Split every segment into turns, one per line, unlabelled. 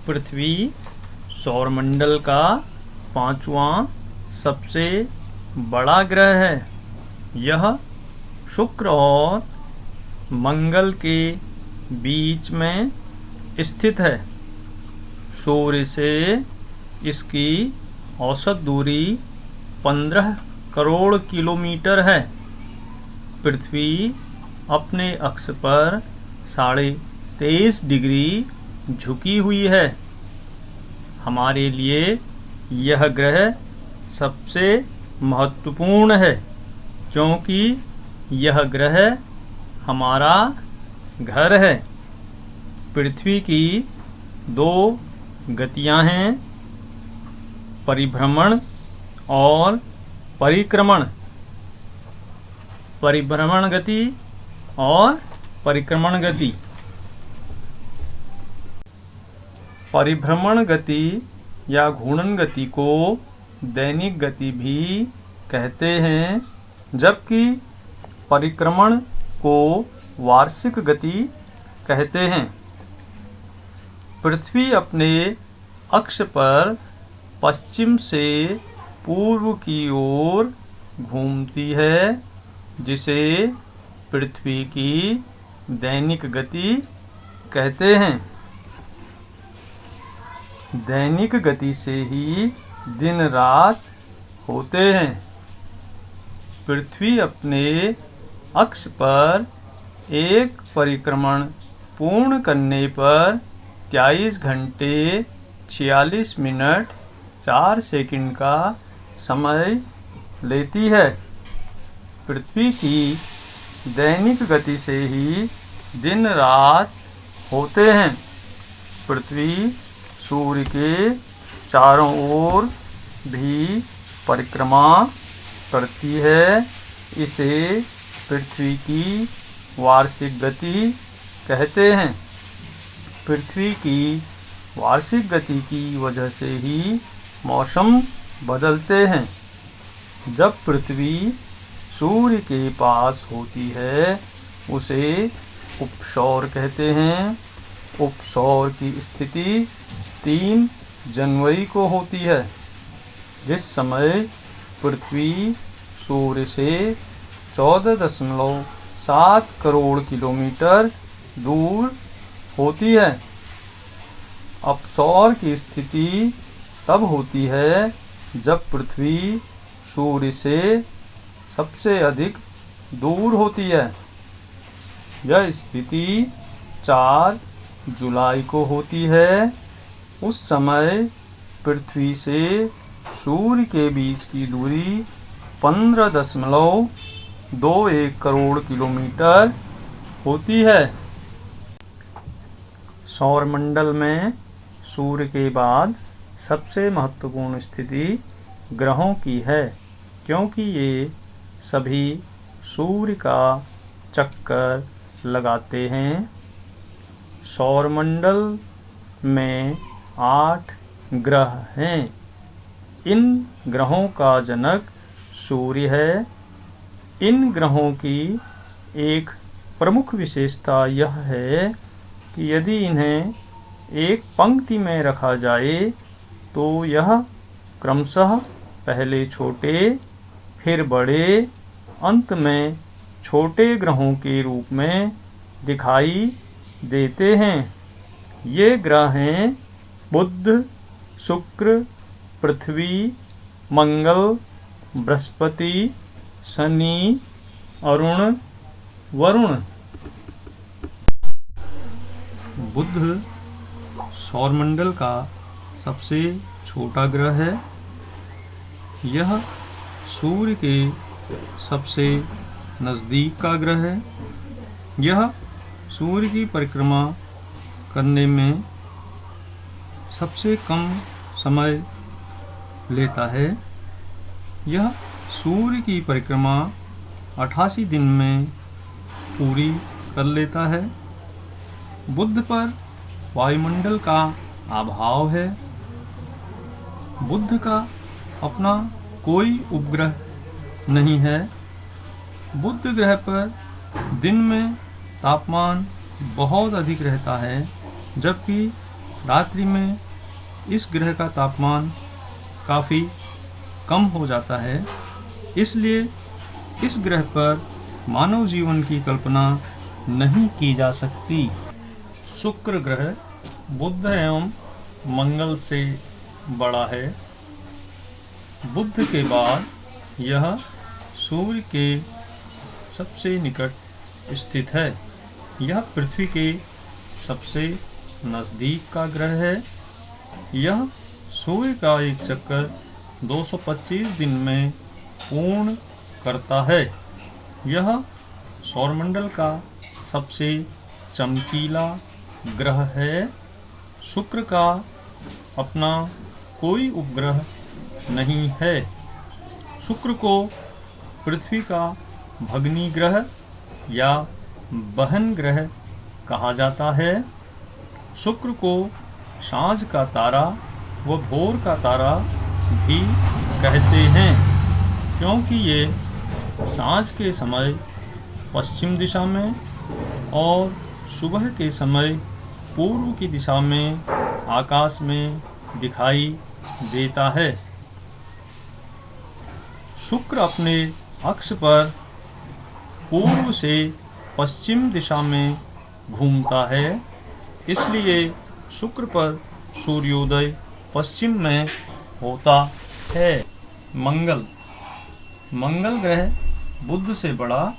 पृथ्वी सौरमंडल का पांचवां सबसे बड़ा ग्रह है। यह शुक्र और मंगल के बीच में स्थित है। सूर्य से इसकी औसत दूरी 15 करोड़ किलोमीटर है। पृथ्वी अपने अक्ष पर 23.5 डिग्री झुकी हुई है। हमारे लिए यह ग्रह सबसे महत्वपूर्ण है क्योंकि यह ग्रह हमारा घर है। पृथ्वी की दो गतियां हैं, परिभ्रमण और परिक्रमण। परिभ्रमण गति और परिक्रमण गति। परिभ्रमण गति या घूर्णन गति को दैनिक गति भी कहते हैं, जबकि परिक्रमण को वार्षिक गति कहते हैं। पृथ्वी अपने अक्ष पर पश्चिम से पूर्व की ओर घूमती है, जिसे पृथ्वी की दैनिक गति कहते हैं। दैनिक गति से ही दिन रात होते हैं। पृथ्वी अपने अक्ष पर एक परिक्रमण पूर्ण करने पर 23 घंटे 46 मिनट 4 सेकंड का समय लेती है। पृथ्वी की दैनिक गति से ही दिन रात होते हैं। पृथ्वी सूर्य के चारों ओर भी परिक्रमा करती है। इसे पृथ्वी की वार्षिक गति कहते हैं। पृथ्वी की वार्षिक गति की वजह से ही मौसम बदलते हैं। जब पृथ्वी सूर्य के पास होती है उसे उपसौर कहते हैं। उपसौर की स्थिति 3 जनवरी को होती है, जिस समय पृथ्वी सूर्य से 14.7 करोड़ किलोमीटर दूर होती है। अपसौर की स्थिति तब होती है जब पृथ्वी सूर्य से सबसे अधिक दूर होती है। यह स्थिति 4 जुलाई को होती है। उस समय पृथ्वी से सूर्य के बीच की दूरी 15.21 करोड़ किलोमीटर होती है। सौरमंडल में सूर्य के बाद सबसे महत्वपूर्ण स्थिति ग्रहों की है, क्योंकि ये सभी सूर्य का चक्कर लगाते हैं। सौरमंडल में 8 ग्रह हैं। इन ग्रहों का जनक सूर्य है। इन ग्रहों की एक प्रमुख विशेषता यह है कि यदि इन्हें एक पंक्ति में रखा जाए तो यह क्रमशः पहले छोटे फिर बड़े, अंत में छोटे ग्रहों के रूप में दिखाई देते हैं। ये ग्रह हैं बुध, शुक्र, पृथ्वी, मंगल, बृहस्पति, शनि, अरुण, वरुण। बुध सौरमंडल का सबसे छोटा ग्रह है। यह सूर्य के सबसे नज़दीक का ग्रह है। यह सूर्य की परिक्रमा करने में सबसे कम समय लेता है। यह सूर्य की परिक्रमा 88 दिन में पूरी कर लेता है। बुध पर वायुमंडल का अभाव है। बुध का अपना कोई उपग्रह नहीं है। बुध ग्रह पर दिन में तापमान बहुत अधिक रहता है, जबकि रात्रि में इस ग्रह का तापमान काफ़ी कम हो जाता है, इसलिए इस ग्रह पर मानव जीवन की कल्पना नहीं की जा सकती। शुक्र ग्रह बुध एवं मंगल से बड़ा है। बुध के बाद यह सूर्य के सबसे निकट स्थित है। यह पृथ्वी के सबसे नज़दीक का ग्रह है। यह सूर्य का एक चक्कर 225 दिन में पूर्ण करता है। यह सौरमंडल का सबसे चमकीला ग्रह है। शुक्र का अपना कोई उपग्रह नहीं है। शुक्र को पृथ्वी का भग्नी ग्रह या बहन ग्रह कहा जाता है। शुक्र को सांझ का तारा व भोर का तारा भी कहते हैं, क्योंकि ये सांझ के समय पश्चिम दिशा में और सुबह के समय पूर्व की दिशा में आकाश में दिखाई देता है। शुक्र अपने अक्ष पर पूर्व से पश्चिम दिशा में घूमता है, इसलिए शुक्र पर सूर्योदय पश्चिम में होता है। मंगल ग्रह बुध से बड़ा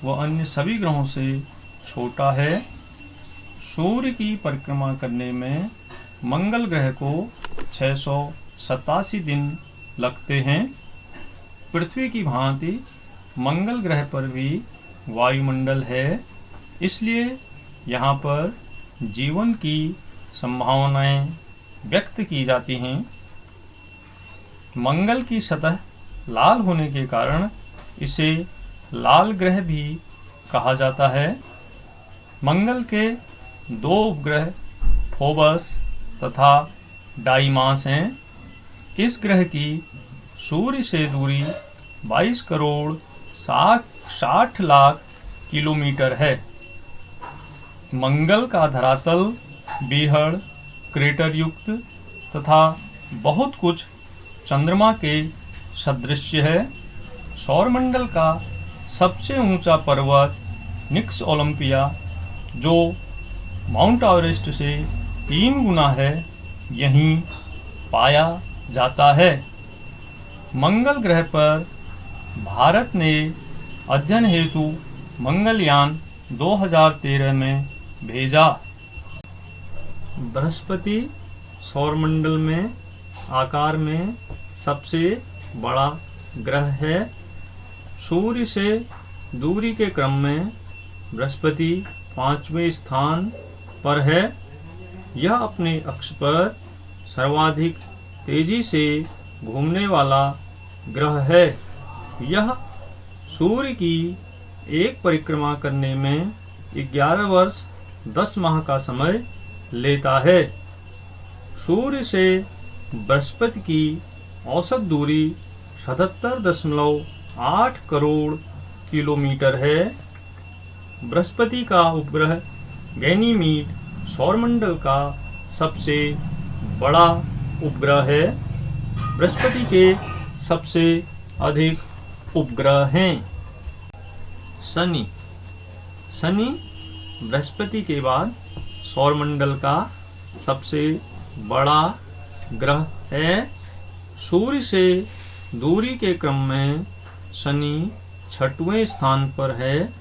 व अन्य सभी ग्रहों से छोटा है। सूर्य की परिक्रमा करने में मंगल ग्रह को 687 दिन लगते हैं। पृथ्वी की भांति मंगल ग्रह पर भी वायुमंडल है, इसलिए यहाँ पर जीवन की संभावनाएं व्यक्त की जाती हैं। मंगल की सतह लाल होने के कारण इसे लाल ग्रह भी कहा जाता है। मंगल के दो उपग्रह फोबस तथा डाइमास हैं। इस ग्रह की सूर्य से दूरी 22 करोड़ 60 लाख किलोमीटर है। मंगल का धरातल बेहद क्रेटर युक्त तथा बहुत कुछ चंद्रमा के सदृश है। सौरमंडल का सबसे ऊंचा पर्वत निक्स ओलंपिया, जो माउंट एवरेस्ट से 3 गुना है, यहीं पाया जाता है। मंगल ग्रह पर भारत ने अध्ययन हेतु मंगलयान 2013 में भेजा। बृहस्पति सौरमंडल में आकार में सबसे बड़ा ग्रह है। सूर्य से दूरी के क्रम में बृहस्पति 5वें स्थान पर है। यह अपने अक्ष पर सर्वाधिक तेजी से घूमने वाला ग्रह है। यह सूर्य की एक परिक्रमा करने में 11 वर्ष 10 माह का समय लेता है। सूर्य से बृहस्पति की औसत दूरी 77.8 करोड़ किलोमीटर है। बृहस्पति का उपग्रह गैनीमीड सौरमंडल का सबसे बड़ा उपग्रह है। बृहस्पति के सबसे अधिक उपग्रह हैं। शनि बृहस्पति के बाद सौरमंडल का सबसे बड़ा ग्रह है। सूर्य से दूरी के क्रम में शनि 6वें स्थान पर है।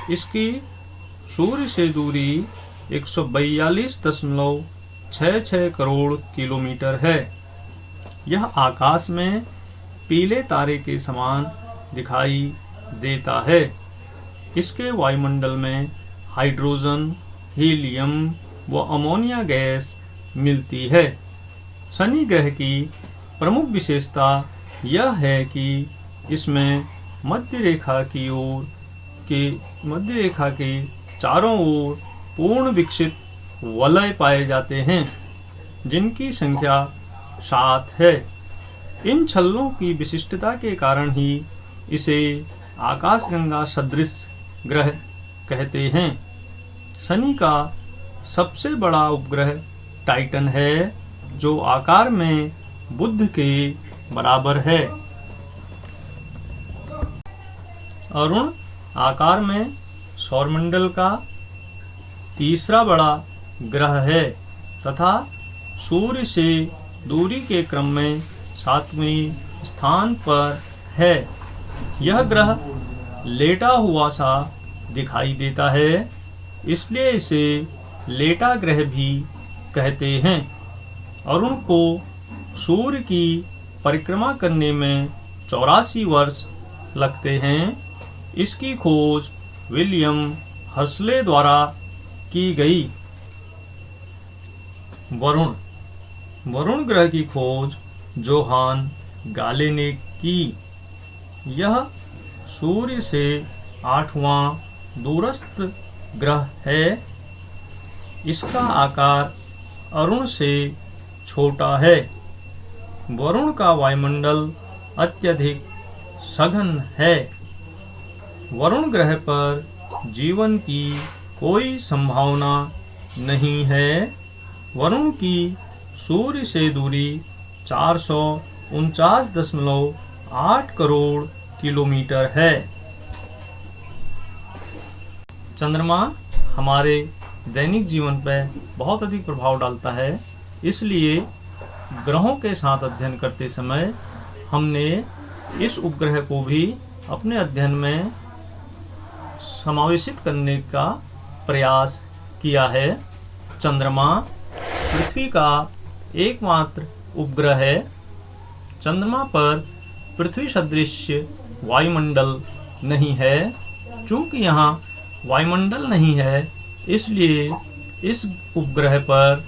इसकी सूर्य से दूरी 142.66 करोड़ किलोमीटर है। यह आकाश में पीले तारे के समान दिखाई देता है। इसके वायुमंडल में हाइड्रोजन, हीलियम व अमोनिया गैस मिलती है। शनि ग्रह की प्रमुख विशेषता यह है कि इसमें मध्य रेखा के चारों ओर पूर्ण विकसित वलय पाए जाते हैं, जिनकी संख्या 7 है। इन छल्लों की विशिष्टता के कारण ही इसे आकाशगंगा सदृश ग्रह कहते हैं। शनि का सबसे बड़ा उपग्रह टाइटन है, जो आकार में बुध के बराबर है। अरुण आकार में सौरमंडल का तीसरा बड़ा ग्रह है तथा सूर्य से दूरी के क्रम में 7वें स्थान पर है। यह ग्रह लेटा हुआ सा दिखाई देता है, इसलिए इसे लेटा ग्रह भी कहते हैं। अरुण को सूर्य की परिक्रमा करने में 84 वर्ष लगते हैं। इसकी खोज विलियम हर्शले द्वारा की गई। वरुण ग्रह की खोज जोहान गाले ने की। यह सूर्य से 8वां दूरस्थ ग्रह है। इसका आकार अरुण से छोटा है। वरुण का वायुमंडल अत्यधिक सघन है। वरुण ग्रह पर जीवन की कोई संभावना नहीं है। वरुण की सूर्य से दूरी 449.8 करोड़ किलोमीटर है। चंद्रमा हमारे दैनिक जीवन पर बहुत अधिक प्रभाव डालता है, इसलिए ग्रहों के साथ अध्ययन करते समय हमने इस उपग्रह को भी अपने अध्ययन में समावेशित करने का प्रयास किया है। चंद्रमा पृथ्वी का एकमात्र उपग्रह है। चंद्रमा पर पृथ्वी सदृश वायुमंडल नहीं है। चूंकि यहाँ वायुमंडल नहीं है, इसलिए इस उपग्रह पर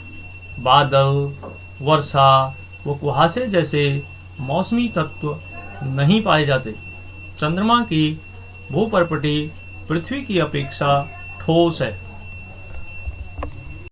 बादल, वर्षा व कुहासे जैसे मौसमी तत्व नहीं पाए जाते। चंद्रमा की भूपर्पटी पृथ्वी की अपेक्षा ठोस है।